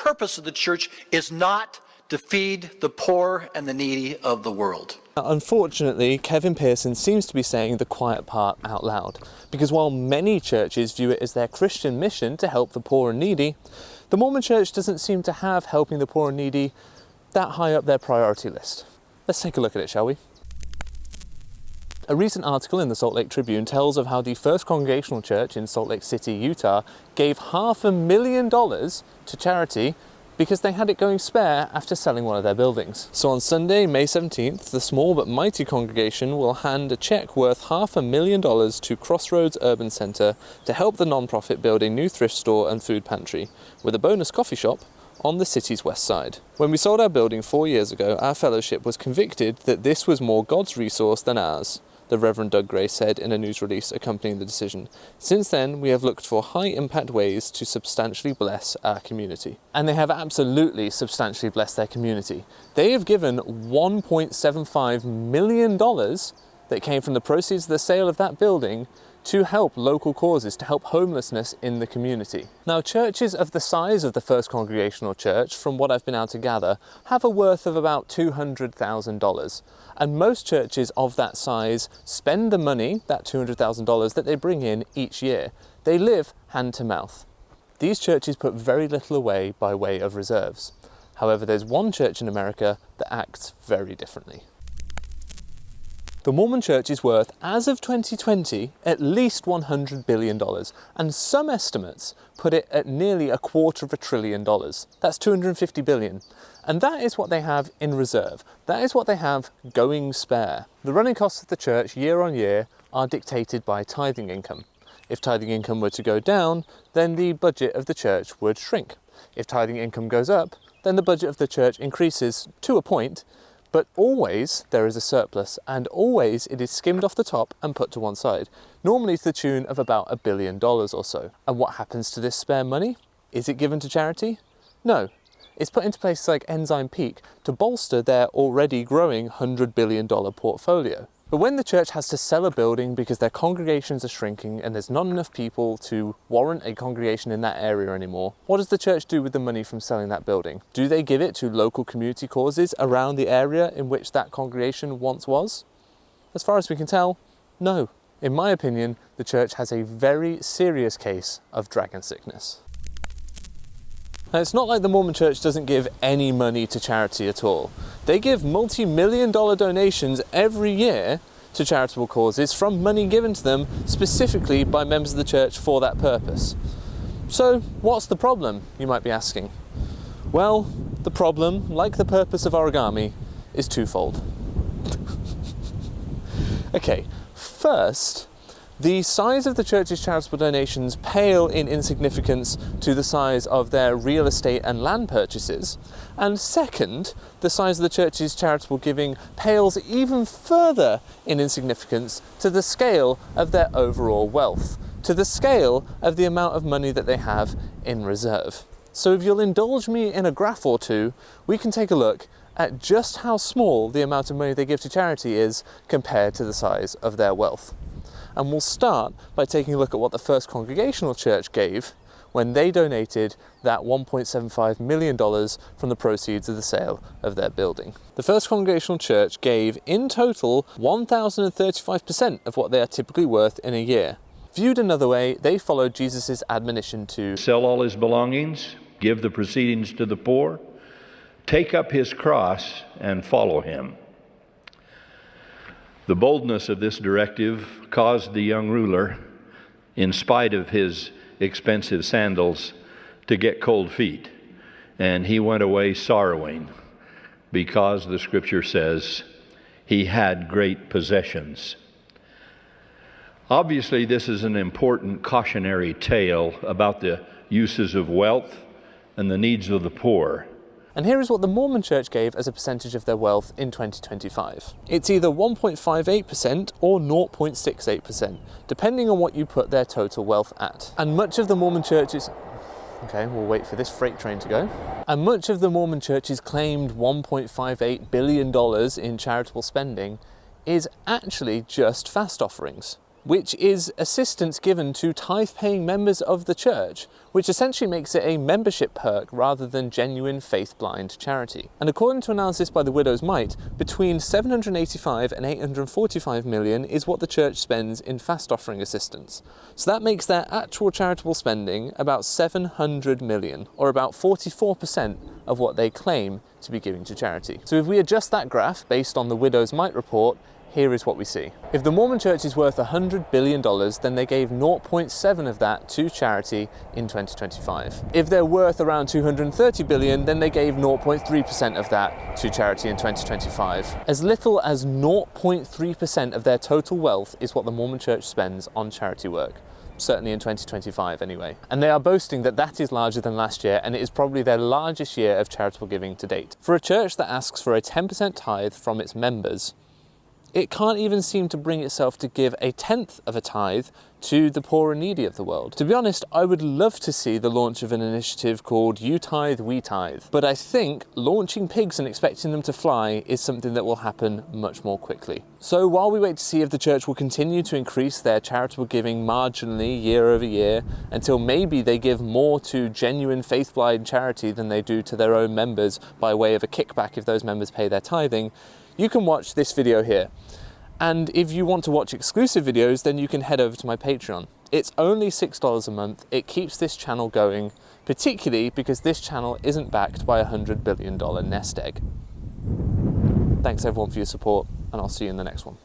purpose of the church is not to feed the poor and the needy of the world. Unfortunately, Kevin Pearson seems to be saying the quiet part out loud, because while many churches view it as their Christian mission to help the poor and needy, the Mormon Church doesn't seem to have helping the poor and needy that high up their priority list. Let's take a look at it, shall we? A recent article in the Salt Lake Tribune tells of how the First Congregational Church in Salt Lake City, Utah, gave $500,000 to charity because they had it going spare after selling one of their buildings. So on Sunday, May 17th, the small but mighty congregation will hand a check worth $500,000 to Crossroads Urban Center to help the non-profit build a new thrift store and food pantry, with a bonus coffee shop on the city's west side. When we sold our building 4 years ago, our fellowship was convicted that this was more God's resource than ours, the Reverend Doug Gray said in a news release accompanying the decision. Since then, we have looked for high-impact ways to substantially bless our community. And they have absolutely substantially blessed their community. They have given $1.75 million that came from the proceeds of the sale of that building to help local causes, to help homelessness in the community. Now, churches of the size of the First Congregational Church, from what I've been able to gather, have a worth of about $200,000. And most churches of that size spend the money, that $200,000, that they bring in each year. They live hand to mouth. These churches put very little away by way of reserves. However, there's one church in America that acts very differently. The Mormon Church is worth, as of 2020, at least $100 billion, and some estimates put it at nearly $250 billion. That's $250 billion. And that is what they have in reserve. That is what they have going spare. The running costs of the church year on year are dictated by tithing income. If tithing income were to go down, then the budget of the church would shrink. If tithing income goes up, then the budget of the church increases to a point, but always there is a surplus, and always it is skimmed off the top and put to one side, normally to the tune of about $1 billion or so. And what happens to this spare money? Is it given to charity? No. It's put into places like Ensign Peak to bolster their already growing $100 billion portfolio. But when the church has to sell a building because their congregations are shrinking and there's not enough people to warrant a congregation in that area anymore, what does the church do with the money from selling that building? Do they give it to local community causes around the area in which that congregation once was? As far as we can tell, no. In my opinion, the church has a very serious case of dragon sickness. Now, it's not like the Mormon Church doesn't give any money to charity at all. They give multi-million-dollar donations every year to charitable causes from money given to them specifically by members of the church for that purpose. So, what's the problem, you might be asking? Well, the problem, like the purpose of origami, is twofold. Okay, first, the size of the church's charitable donations pale in insignificance to the size of their real estate and land purchases. And second, the size of the church's charitable giving pales even further in insignificance to the scale of their overall wealth, to the scale of the amount of money that they have in reserve. So if you'll indulge me in a graph or two, we can take a look at just how small the amount of money they give to charity is compared to the size of their wealth. And we'll start by taking a look at what the First Congregational Church gave when they donated that $1.75 million from the proceeds of the sale of their building. The First Congregational Church gave, in total, 1,035% of what they are typically worth in a year. Viewed another way, they followed Jesus' admonition to sell all his belongings, give the proceedings to the poor, take up his cross, and follow him. The boldness of this directive caused the young ruler, in spite of his expensive sandals, to get cold feet. And he went away sorrowing because the scripture says he had great possessions. Obviously, this is an important cautionary tale about the uses of wealth and the needs of the poor. And here is what the Mormon Church gave as a percentage of their wealth in 2025. It's either 1.58% or 0.68%, depending on what you put their total wealth at. And much of the Mormon Church's... Okay, we'll wait for this freight train to go. And much of the Mormon Church's claimed $1.58 billion in charitable spending is actually just fast offerings. which is assistance given to tithe-paying members of the church, which essentially makes it a membership perk rather than genuine faith-blind charity. And according to analysis by the Widow's Mite, between 785 and 845 million is what the church spends in fast offering assistance. So that makes their actual charitable spending about 700 million, or about 44% of what they claim to be giving to charity. So if we adjust that graph based on the Widow's Mite report, here is what we see. If the Mormon Church is worth $100 billion, then they gave 0.7 of that to charity in 2025. If they're worth around $230 billion, then they gave 0.3% of that to charity in 2025. As little as 0.3% of their total wealth is what the Mormon Church spends on charity work. Certainly in 2025 anyway. And they are boasting that that is larger than last year, and it is probably their largest year of charitable giving to date. For a church that asks for a 10% tithe from its members, it can't even seem to bring itself to give a tenth of a tithe to the poor and needy of the world. To be honest, I would love to see the launch of an initiative called You Tithe, We Tithe, but I think launching pigs and expecting them to fly is something that will happen much more quickly. So while we wait to see if the church will continue to increase their charitable giving marginally year over year, until maybe they give more to genuine faith-blind charity than they do to their own members by way of a kickback if those members pay their tithing, you can watch this video here. And if you want to watch exclusive videos, then you can head over to my Patreon. It's only $6 a month. It keeps this channel going, particularly because this channel isn't backed by a $100 billion nest egg. Thanks everyone for your support, and I'll see you in the next one.